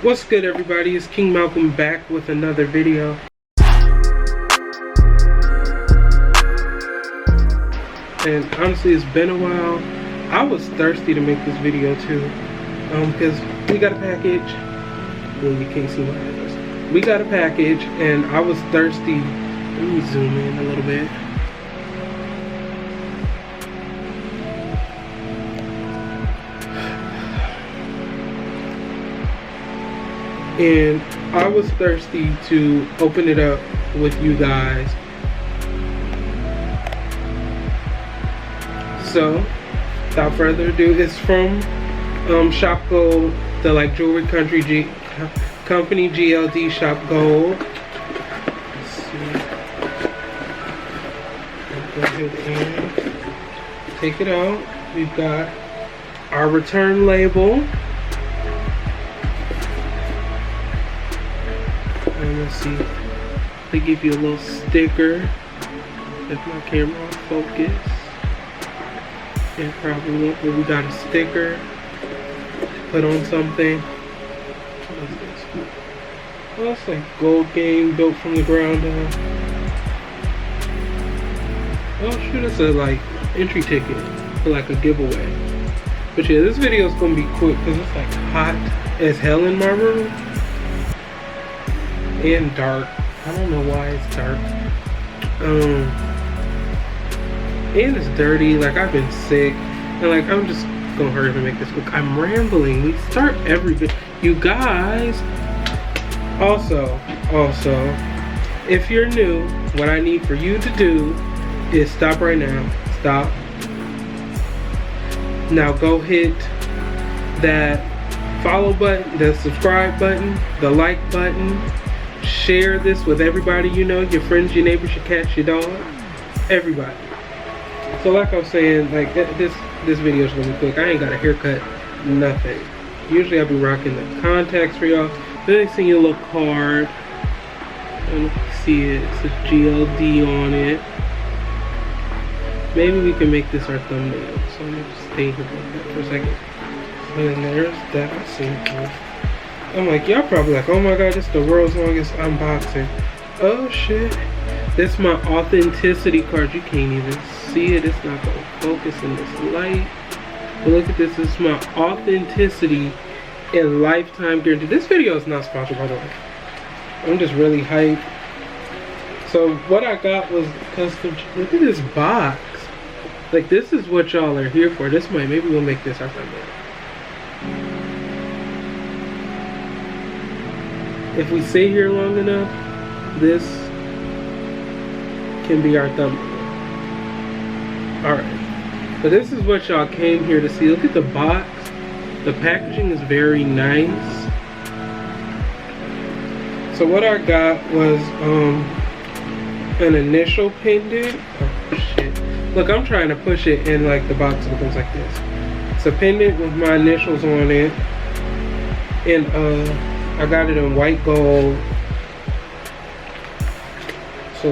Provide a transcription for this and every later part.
What's good, everybody? It's King Malcolm back with another video. And honestly, it's been a while. I was thirsty to make this video too, because we got a package. Well, you can't see my address. We got a package, and I was thirsty. Let me zoom in a little bit. And I was thirsty to open it up with you guys. So, without further ado, it's from Shop Gold, the jewelry company GLD Shop Gold. Let's see. Go ahead and take it out. We've got our return label. And let's see, they give you a little sticker. If my camera will focus, it probably won't, but we got a sticker to put on something. What is this? Oh, it's like gold game built from the ground up. Oh shoot, it's a entry ticket for a giveaway. But yeah, this video is gonna be quick because it's hot as hell in my room. And dark. I don't know why it's dark. And it's dirty. I've been sick, and I'm just gonna hurry up and make this quick. I'm rambling. We start every video. You guys. Also, if you're new, what I need for you to do is stop right now. Stop. Now go hit that follow button, the subscribe button, the like button. Share this with everybody you know, your friends, your neighbors, your cats, your dog, everybody. So like I was saying, this video is gonna be quick. I ain't got a haircut, nothing. Usually I'll be rocking the contacts for y'all. Then they send you a little card. I don't know if you see it. It says GLD on it. Maybe we can make this our thumbnail. So I'm gonna just stay here for a second. And then there's that simple. I'm y'all probably oh my god, this is the world's longest unboxing. Oh shit. This is my authenticity card. You can't even see it. It's not gonna focus in this light. But look at this. This is my authenticity and lifetime guarantee. This video is not sponsored, by the way. I'm just really hyped. So what I got was custom. Look at this box. This is what y'all are here for. Maybe we'll make this our thumbnail. If we stay here long enough, this can be our thumbnail. Alright. But this is what y'all came here to see. Look at the box. The packaging is very nice. So what I got was an initial pendant. Oh shit. Look, I'm trying to push it in the box opens like this. It's a pendant with my initials on it. And I got it in white gold. So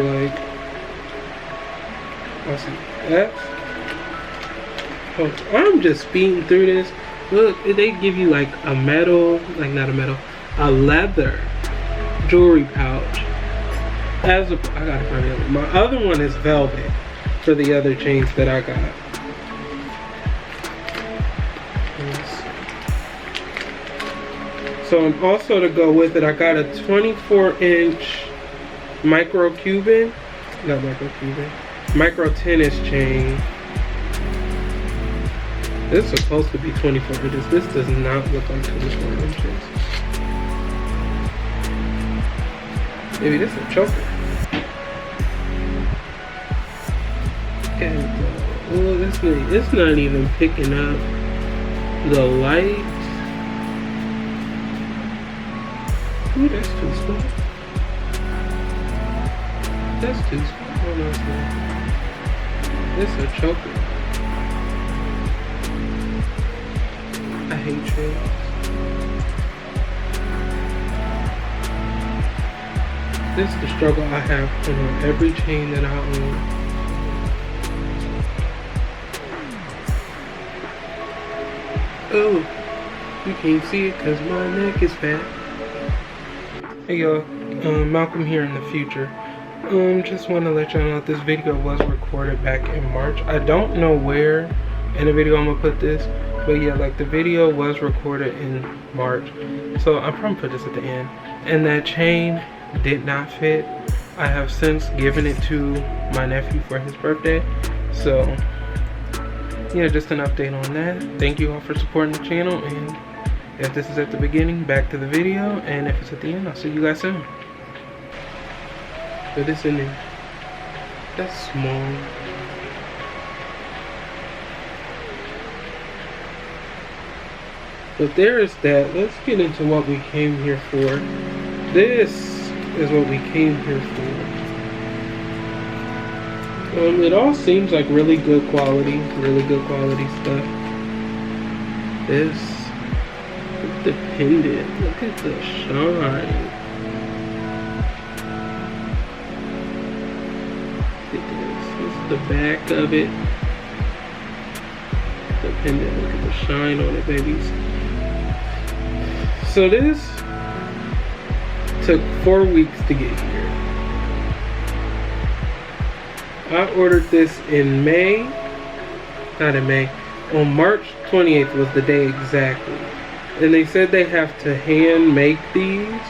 let's see. That's. Oh, I'm just speeding through this. Look, they give you a metal, not a metal, a leather jewelry pouch. I gotta find the other. My other one is velvet for the other chains that I got. So, and also to go with it, I got a 24-inch micro tennis chain. This is supposed to be 24 inches. This does not look like 24 inches. Maybe this is a choker. And oh, it's not even picking up the light. Ooh, that's too small. That's too small. Oh, no, it's not. This is a choker. I hate chains. This is the struggle I have on every chain that I own. Oh, You can't see it because my neck is fat. Hey y'all, Malcolm here in the future. Just want to let y'all know that this video was recorded back in March. I don't know where in the video I'm gonna put this, but yeah, like the video was recorded in March. So I'm probably put this at the end. And that chain did not fit. I have since given it to my nephew for his birthday. So yeah, just an update on that. Thank you all for supporting the channel, and if this is at the beginning, back to the video, and if it's at the end, I'll see you guys soon. But it's in there. That's small. But there's that. Let's get into what we came here for. This is what we came here for. It all seems like really good quality stuff. This, look at the pendant, look at the shine. Look at this, this is the back of it. The pendant, look at the shine on it, babies. So this took 4 weeks to get here. I ordered this in May, not in May, on March 28th was the day exactly. And they said they have to hand make these.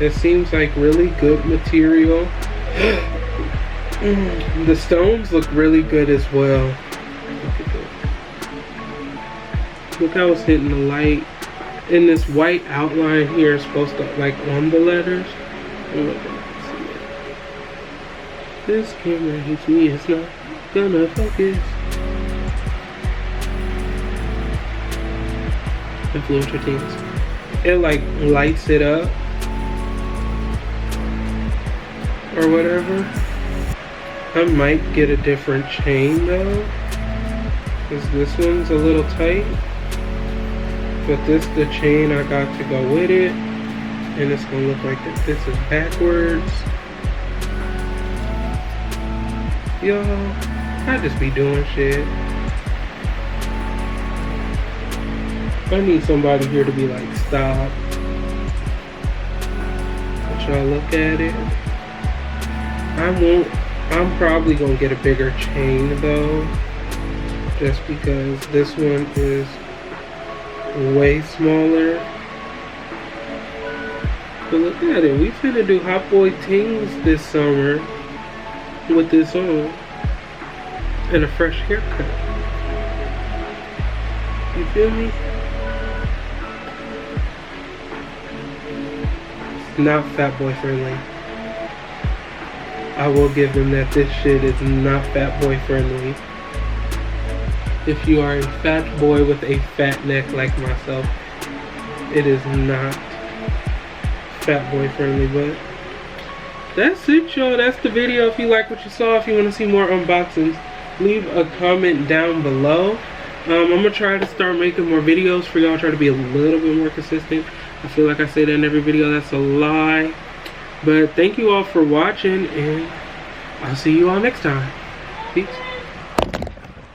It seems like really good material. The stones look really good as well. Look at this. Look how it's hitting the light. And this white outline here is supposed to, like, on the letters. This camera hates me, it's not gonna focus. Influencer things. It like lights it up. Or whatever. I might get a different chain though. Because this one's a little tight. But this the chain I got to go with it. And it's gonna look like this. This is backwards. Yo, I just be doing shit. I need somebody here to be like, stop. Let y'all look at it. I'm probably gonna get a bigger chain though. Just because this one is way smaller. But look at it, we finna do Hot Boy Tings this summer. With this on and a fresh haircut. You feel me? It's not fat boy friendly. I will give them that. This shit is not fat boy friendly. If you are a fat boy with a fat neck like myself, it is not fat boy friendly. But that's it, y'all. That's the video. If you like what you saw, if you want to see more unboxings, leave a comment down below. I'm gonna try to start making more videos for y'all, try to be a little bit more consistent. I feel like I say that in every video. That's a lie. But thank you all for watching, and I'll see you all next time. Peace.